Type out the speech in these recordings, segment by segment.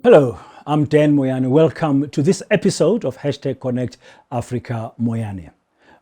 Hello, I'm Dan Moyane. Welcome to this episode of Hashtag Connect Africa Moyane.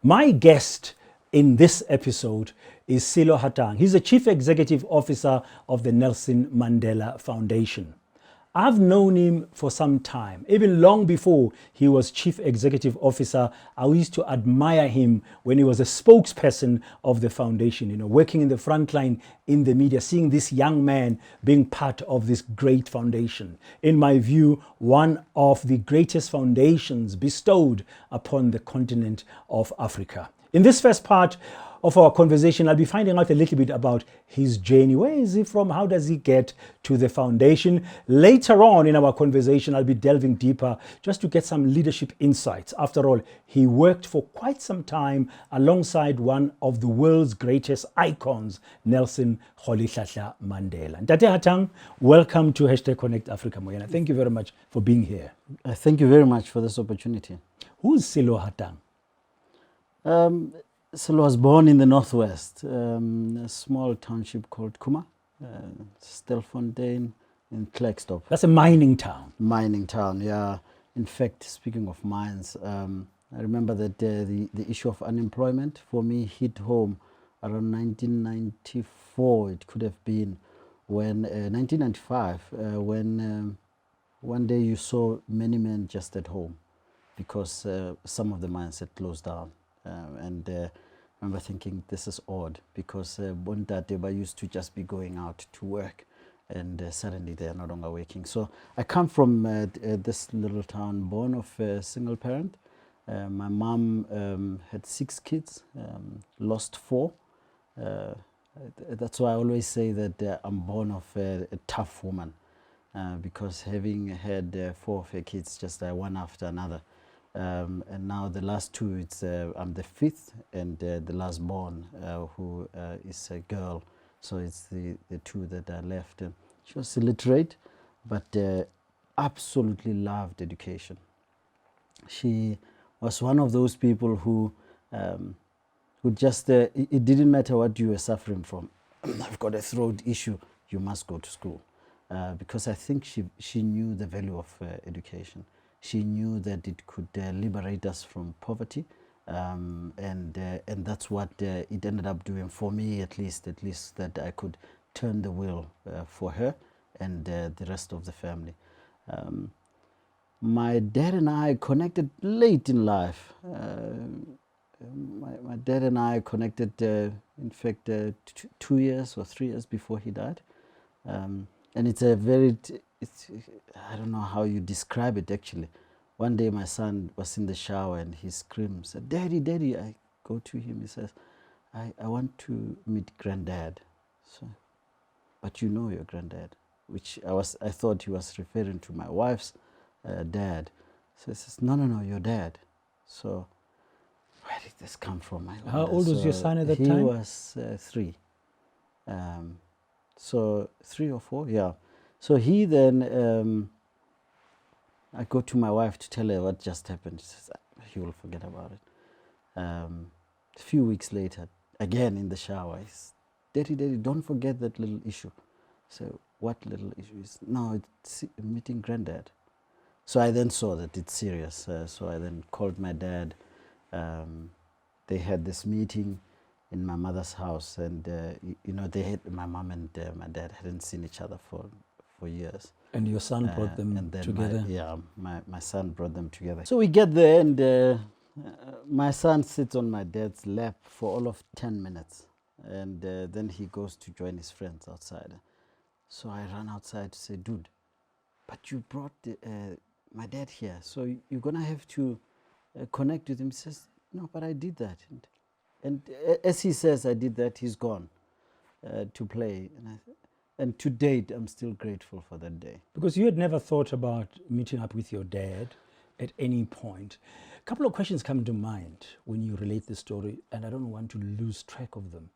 My guest in this episode is Sello Hatang. He's the Chief Executive Officer of the Nelson Mandela Foundation. I've known him for some time, even long before he was Chief Executive Officer. I used to admire him when he was a spokesperson of the foundation, working in the front line in the media, seeing this young man being part of this great foundation. In my view, one of the greatest foundations bestowed upon the continent of Africa. In this first part of our conversation, I'll be finding out a little bit about his journey. Where is he from? How does he get to the foundation? Later on in our conversation, I'll be delving deeper just to get some leadership insights. After all, he worked for quite some time alongside one of the world's greatest icons, Nelson Mandela. Ntate Hatang, welcome to Hashtag Connect Africa Moyane. Thank you very much for being here. Thank you very much for this opportunity. Who's Sello Hatang? Sello was born in the northwest, a small township called Kuma, Stelfontein in Klerksdorp. That's a mining town. Mining town, yeah. In fact, speaking of mines, I remember that the issue of unemployment for me hit home around 1994. It could have been when 1995, when one day you saw many men just at home because some of the mines had closed down. And I remember thinking, this is odd, because Bontateba used to just be going out to work, and suddenly they are no longer working. So I come from this little town, born of a single parent. My mom had 6 kids, lost 4. That's why I always say that I'm born of a tough woman, because having had 4 of her kids, just one after another. And now the last 2, it's I'm the 5th, and the last born, who is a girl. So it's the 2 that are left. She was illiterate, but absolutely loved education. She was one of those people who just, it didn't matter what you were suffering from. I've got a throat issue, you must go to school. Because I think she knew the value of education. She knew that it could liberate us from poverty, and that's what it ended up doing for me, at least that I could turn the wheel for her and the rest of the family. My dad and I connected late in life. My dad and I connected, in fact, 2 years or 3 years before he died, and it's a very. I don't know how you describe it actually. One day my son was in the shower and he screams, "Daddy, Daddy!" I go to him, he says, I want to meet Granddad. So, but you know your granddad, which I thought he was referring to my wife's dad. So he says, no, your dad. So where did this come from? How old was your son at that time? He was 3. So 3 or 4, yeah. So he then, I go to my wife to tell her what just happened. She says, he will forget about it. A few weeks later, again in the shower, he says, Daddy, don't forget that little issue. So what little issue is? No, it's meeting Granddad. So I then saw that it's serious. So I then called my dad. They had this meeting in my mother's house, and my mom and my dad hadn't seen each other for years. And your son brought them together? My son brought them together. So we get there, and my son sits on my dad's lap for all of 10 minutes. And then he goes to join his friends outside. So I run outside to say, dude, but you brought my dad here, so you're going to have to connect with him. He says, no, but I did that. And as he says, I did that, he's gone to play. And to date, I'm still grateful for that day. Because you had never thought about meeting up with your dad at any point. A couple of questions come to mind when you relate the story, and I don't want to lose track of them.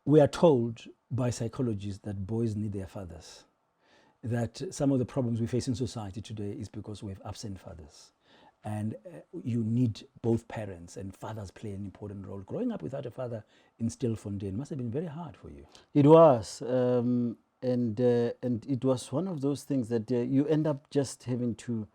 We are told by psychologists that boys need their fathers, that some of the problems we face in society today is because we have absent fathers. and you need both parents, and fathers play an important role. Growing up without a father in Stilfontein must have been very hard for you. It was, and it was one of those things that you end up just having to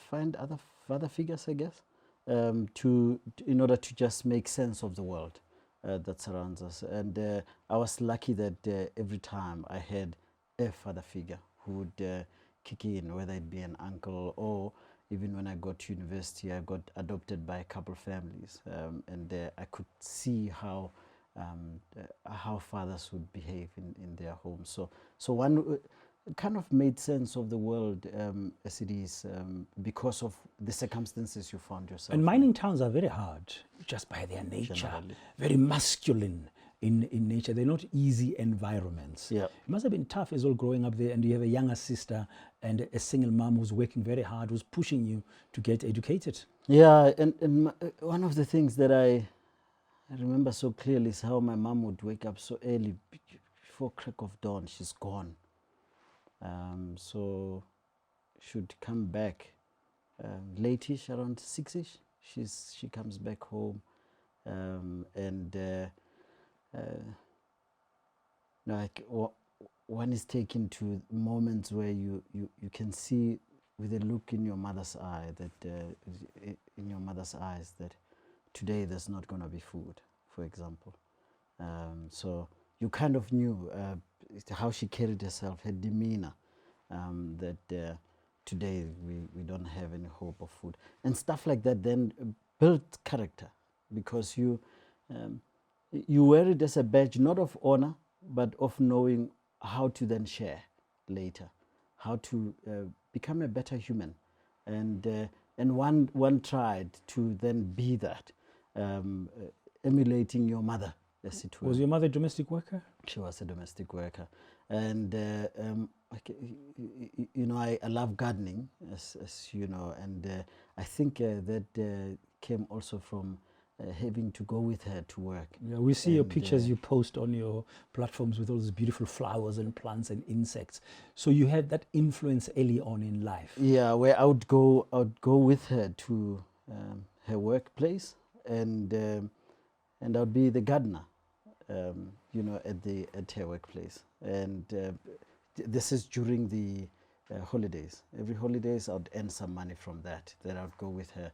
find other father figures, I guess, in order to just make sense of the world that surrounds us. And I was lucky that every time I had a father figure who would kick in, whether it be an uncle, or even when I got to university, I got adopted by a couple families, and I could see how fathers would behave in their homes. So one kind of made sense of the world as it is because of the circumstances you found yourself And in. mining towns are very hard, just by their nature, Generally. very masculine in nature. They're not easy environments. Yeah. It must have been tough as well growing up there, and you have a younger sister and a single mom who's working very hard, who's pushing you to get educated. Yeah, and one of the things that I remember so clearly is how my mom would wake up so early, before crack of dawn, she's gone. So should come back late-ish, around 6-ish. She comes back home, and one is taken to moments where you can see with a look in your mother's eye that today there's not going to be food, for example. So you kind of knew how she carried herself, her demeanor, that today we don't have any hope of food. And stuff like that then built character, because you wear it as a badge, not of honor, but of knowing how to then share later, how to become a better human. And one tried to then be that, emulating your mother, as it were. Was your mother a domestic worker? She was a domestic worker. And I love gardening, as you know, and I think that came also from having to go with her to work. Yeah, we see your pictures you post on your platforms with all these beautiful flowers and plants and insects. So you had that influence early on in life. Yeah, where I would go with her to her workplace, and I'd be the gardener, at her workplace. And this is during the holidays. Every holidays, I'd earn some money from that I'd go with her.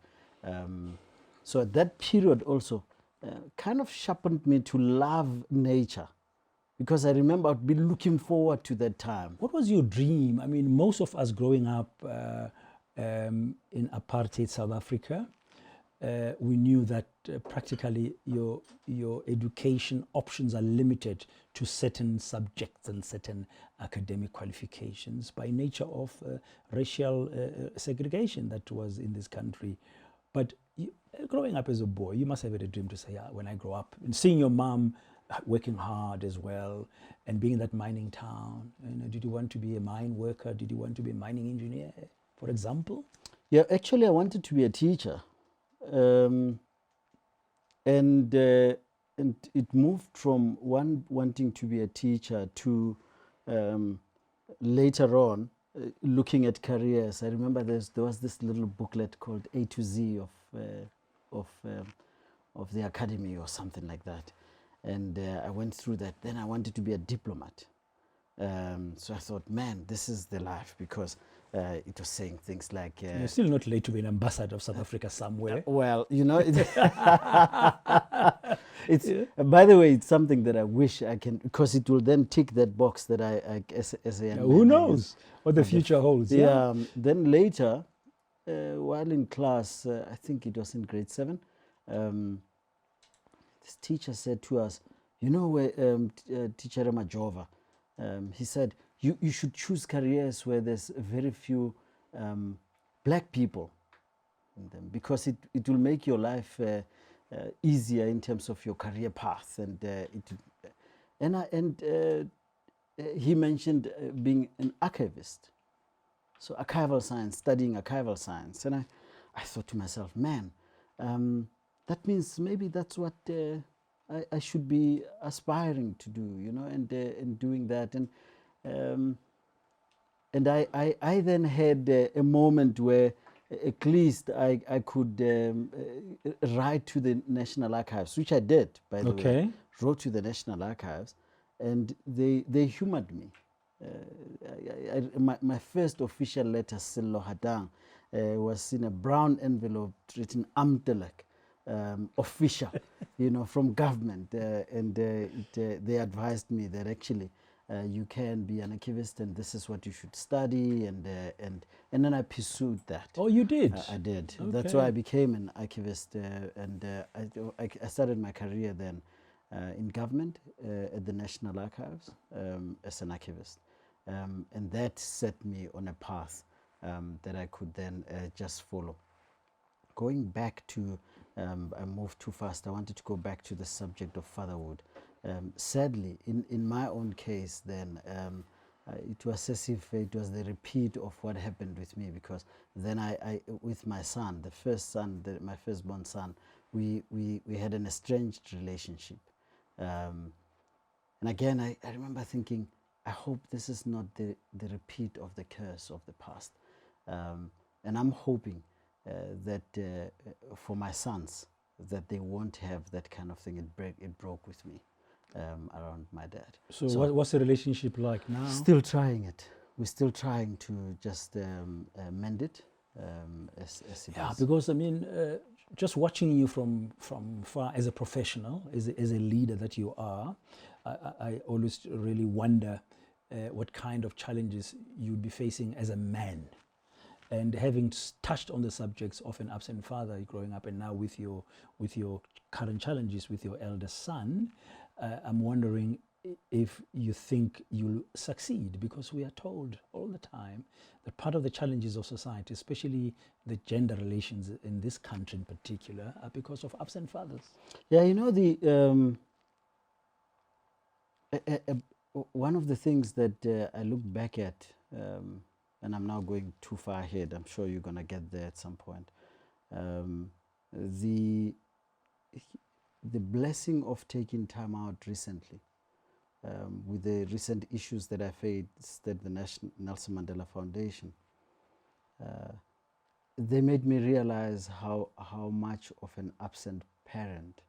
So at that period also kind of sharpened me to love nature, because I remember I'd be looking forward to that time. What was your dream? I mean, most of us growing up in apartheid South Africa, we knew that practically your education options are limited to certain subjects and certain academic qualifications by nature of racial segregation that was in this country. But growing up as a boy, you must have had a dream to say, when I grow up, and seeing your mom working hard as well, and being in that mining town. Did you want to be a mine worker? Did you want to be a mining engineer, for example? Yeah, actually, I wanted to be a teacher. And it moved from wanting to be a teacher to later on looking at careers. I remember there was this little booklet called A to Z of the academy or something like that, and I went through that. Then I wanted to be a diplomat. So I thought, man, this is the life, because it was saying things like... You're still not late to be an ambassador of South Africa somewhere. Well, it's by the way, it's something that I wish I can, because it will then tick that box that I as a young man, who knows what the future holds. Yeah. Then later, while in class, I think it was in grade 7, this teacher said to us, Teacher Majova, he said, you should choose careers where there's very few black people in them, because it will make your life easier in terms of your career path. And he mentioned being an archivist, so archival science, studying archival science. And I thought to myself, man, that means maybe that's what I should be aspiring to do, and doing that. And I then had a moment where at least I could write to the National Archives, which I did, by the way. Wrote to the National Archives, and they humored me. My first official letter, Sello Hatang, was in a brown envelope written Amtelek, official, from government. And they advised me that actually you can be an archivist and this is what you should study. And then I pursued that. Oh, you did? I did. Okay. That's why I became an archivist. And I started my career then in government at the National Archives as an archivist. And that set me on a path that I could then just follow. Going back to, I moved too fast. I wanted to go back to the subject of fatherhood. Sadly, in my own case then, it was as if it was the repeat of what happened with me, because then I with my son, the first son, my firstborn son, we had an estranged relationship. And again, I remember thinking, I hope this is not the repeat of the curse of the past. And I'm hoping that for my sons, that they won't have that kind of thing. It broke with me around my dad. So what's the relationship like now? Still trying it. We're still trying to just mend it as it is. Yeah, because I mean, just watching you from far as a professional, as a leader that you are, I always really wonder what kind of challenges you'd be facing as a man. And having touched on the subjects of an absent father growing up, and now with your current challenges with your eldest son, I'm wondering if you think you'll succeed, because we are told all the time that part of the challenges of society, especially the gender relations in this country in particular, are because of absent fathers. Yeah, one of the things that I look back at, and I'm now going too far ahead, I'm sure you're going to get there at some point, the blessing of taking time out recently, with the recent issues that I faced at the Nelson Mandela Foundation, they made me realize how much of an absent parent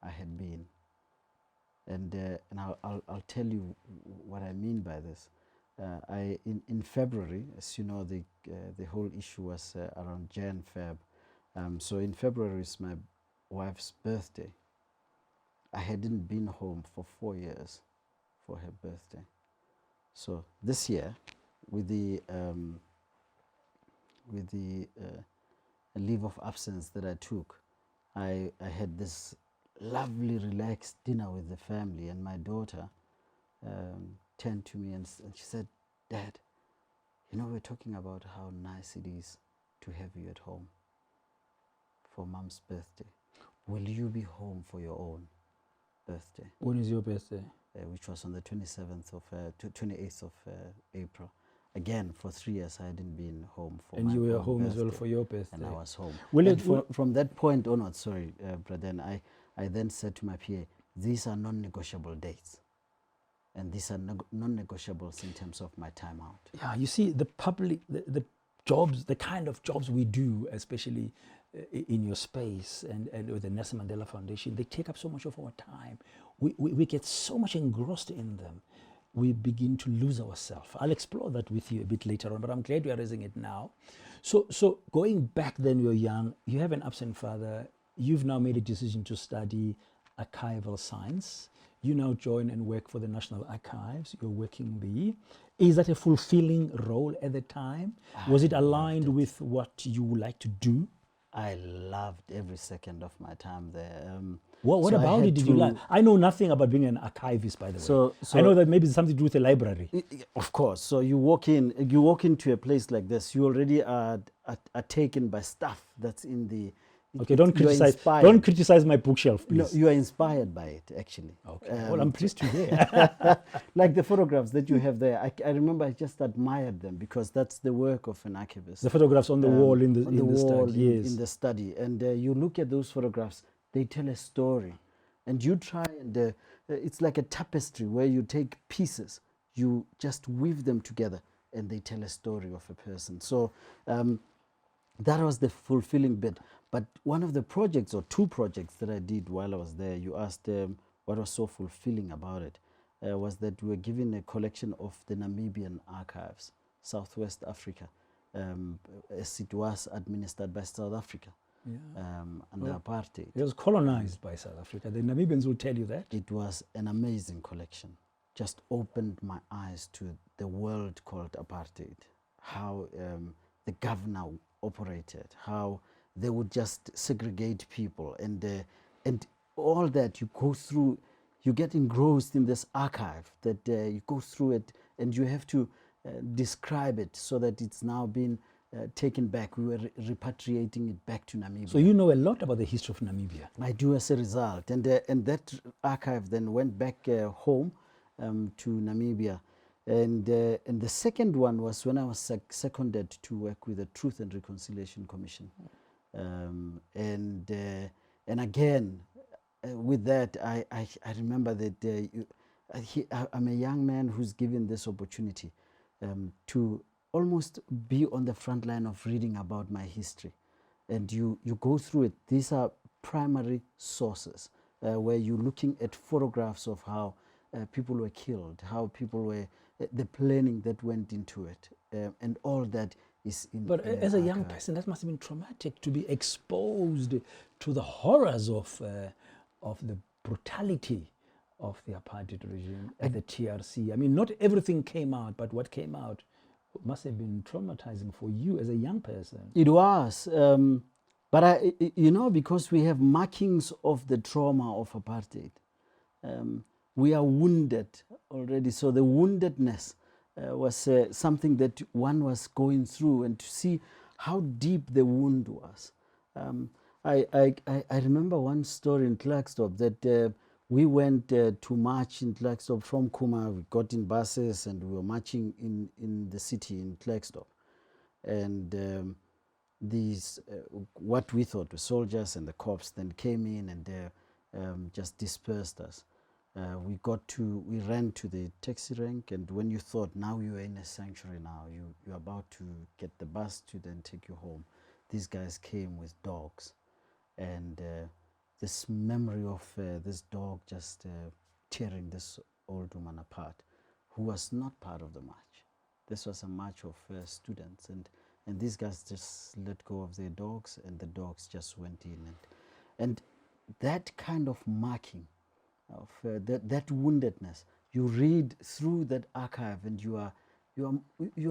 I had been. And I'll tell you what I mean by this. In February, as you know, the whole issue was around Jan-Feb. So in February is my wife's birthday. I hadn't been home for 4 years for her birthday. So this year, with the leave of absence that I took, I had this lovely, relaxed dinner with the family, and my daughter turned to me and she said, "Dad, we're talking about how nice it is to have you at home for Mom's birthday. Will you be home for your own birthday?" When is your birthday? Which was on the 28th of April. Again, for 3 years, I hadn't been home for and my you were own home birthday, as well for your birthday. and I was home. Well, from that point onwards, sorry, brother, I then said to my PA, these are non-negotiable dates. And these are non-negotiables in terms of my time out. Yeah, you see, the public, the jobs, the kind of jobs we do, especially in your space and with the Nelson Mandela Foundation, they take up so much of our time. We get so much engrossed in them. We begin to lose ourselves. I'll explore that with you a bit later on, but I'm glad we are raising it now. So going back then, you're young, you have an absent father, you've now made a decision to study archival science. You now join and work for the National Archives. You're working there. Is that a fulfilling role at the time? Was it aligned with what you would like to do? I loved every second of my time there. What about it did you like? I know nothing about being an archivist, by the way. So I know that maybe it's something to do with a library. Of course. So you walk into a place like this, you already are taken by stuff that's in the... Okay, don't criticize my bookshelf, please. No, you are inspired by it, actually. Okay, well, I'm pleased to hear. Like the photographs that you have there, I remember I just admired them because that's the work of an archivist. The photographs on the wall in the study. Yes. In the study. And you look at those photographs, they tell a story. And you try and it's like a tapestry where you take pieces, you just weave them together and they tell a story of a person. So that was the fulfilling bit. But one of the projects, or two projects that I did while I was there, you asked what was so fulfilling about it, was that we were given a collection of the Namibian archives, Southwest Africa, as it was administered by South Africa under apartheid. It was colonized by South Africa. The Namibians will tell you that. It was an amazing collection. Just opened my eyes to the world called apartheid, how the governor operated, how they would just segregate people, and all that. You go through, you get engrossed in this archive that you go through it, and you have to describe it so that it's now been taken back. We were repatriating it back to Namibia. So you know a lot about the history of Namibia. I do, as a result, and that archive then went back home to Namibia. And the second one was when I was seconded to work with the Truth and Reconciliation Commission. And again, with that, I remember that I'm a young man who's given this opportunity to almost be on the front line of reading about my history. And you go through it. These are primary sources where you're looking at photographs of how people were killed, how people were, the planning that went into it, and all that is in. But as a young person, that must have been traumatic to be exposed to the horrors of the brutality of the apartheid regime at the TRC. I mean, not everything came out, but what came out must have been traumatizing for you as a young person. It was. But because we have markings of the trauma of apartheid, we are wounded already. So the woundedness was something that one was going through, and to see how deep the wound was. I remember one story in Klerksdorp that we went to march in Klerksdorp from Kuma. We got in buses and we were marching in the city in Klerksdorp. And these, what we thought were soldiers and the cops, then came in and just dispersed us. We ran to the taxi rank, and when you thought now you were in a sanctuary, now you're about to get the bus to then take you home, these guys came with dogs. And this memory of this dog just tearing this old woman apart, who was not part of the march. This was a march of students, and these guys just let go of their dogs, and the dogs just went in. And that kind of marking of that woundedness, you read through that archive, and you are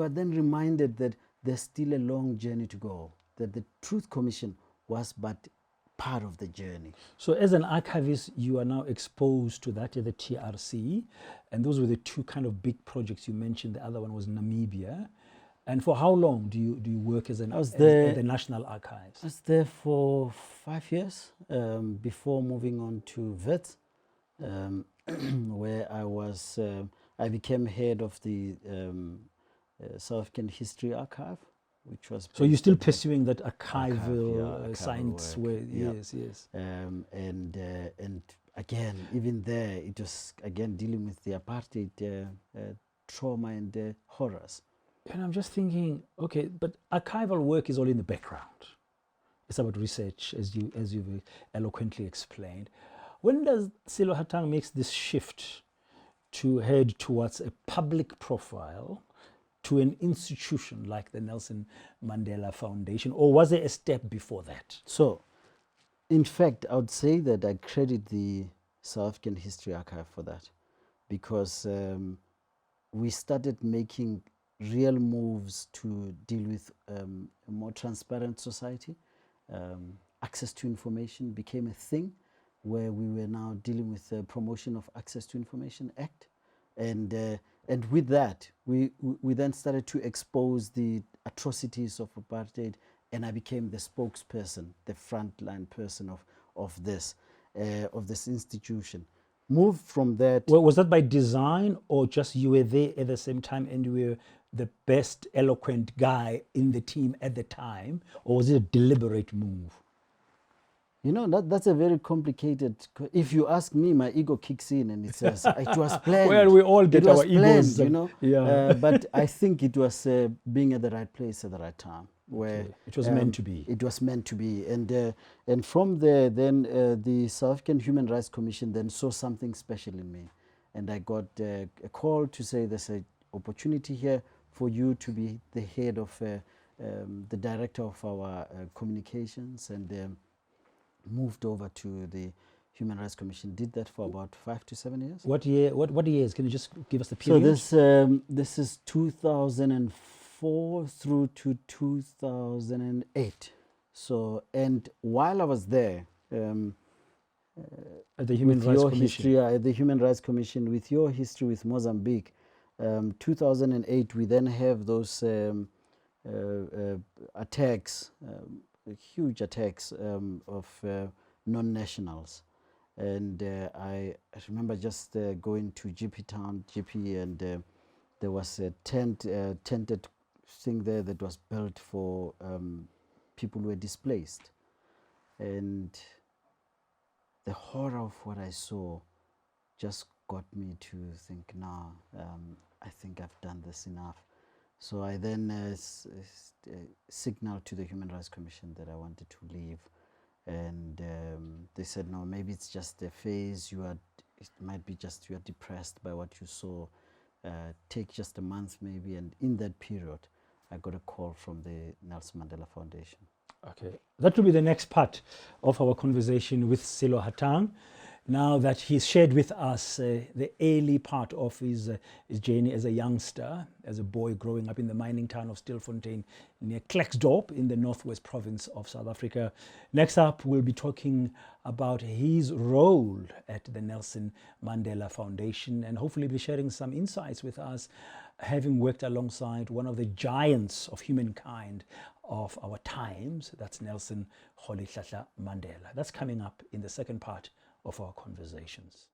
then reminded that there's still a long journey to go, that the Truth Commission was but part of the journey. So as an archivist, you are now exposed to that at the TRC, and those were the two kind of big projects you mentioned. The other one was Namibia. And for how long do you work as at the National Archives? I was there for 5 years before moving on to VET, where I became head of the South African History Archive, which was. So you're still pursuing that archival science work. Yes. And again, even there, it was again dealing with the apartheid trauma and horrors. And I'm just thinking, okay, but archival work is all in the background. It's about research, as you've eloquently explained. When does Sello Hatang makes this shift to head towards a public profile to an institution like the Nelson Mandela Foundation, or was there a step before that? So, in fact, I would say that I credit the South African History Archive for that, because we started making real moves to deal with a more transparent society. Access to information became a thing, where we were now dealing with the Promotion of Access to Information Act. And with that, we then started to expose the atrocities of apartheid, and I became the spokesperson, the frontline person of this institution. Moved from that. Well, was that by design, or just you were there at the same time and you were the best eloquent guy in the team at the time, or was it a deliberate move? You know, that's a very complicated. If you ask me, my ego kicks in and it says it was planned. Well, we all get our egos, you know. Yeah. But I think it was being at the right place at the right time. where Okay. It was meant to be. It was meant to be, and from there, then the South African Human Rights Commission then saw something special in me, and I got a call to say there's an opportunity here for you to be the head of the director of our communications, and moved over to the Human Rights Commission. Did that for about 5 to 7 years. What year? What years? Can you just give us the So period? this is 2004 through to 2008. So, and while I was there, At the Human with Rights your Commission. history at the Human Rights Commission, with your history with Mozambique, 2008, we then have those attacks, huge attacks of non-nationals. And I remember just going to GP Town, GP, and there was a tented thing there that was built for people who were displaced. And the horror of what I saw just got me to think, no, I think I've done this enough. So I then signaled to the Human Rights Commission that I wanted to leave. And they said, no, maybe it's just a phase. It might be just you are depressed by what you saw. Take just a month maybe. And in that period, I got a call from the Nelson Mandela Foundation. Okay, that will be the next part of our conversation with Sello Hatang. Now that he's shared with us the early part of his journey as a youngster, as a boy growing up in the mining town of Stilfontein near Klerksdorp in the northwest province of South Africa. Next up, we'll be talking about his role at the Nelson Mandela Foundation and hopefully be sharing some insights with us, having worked alongside one of the giants of humankind of our times, that's Nelson Mandela. That's coming up in the second part of our conversations.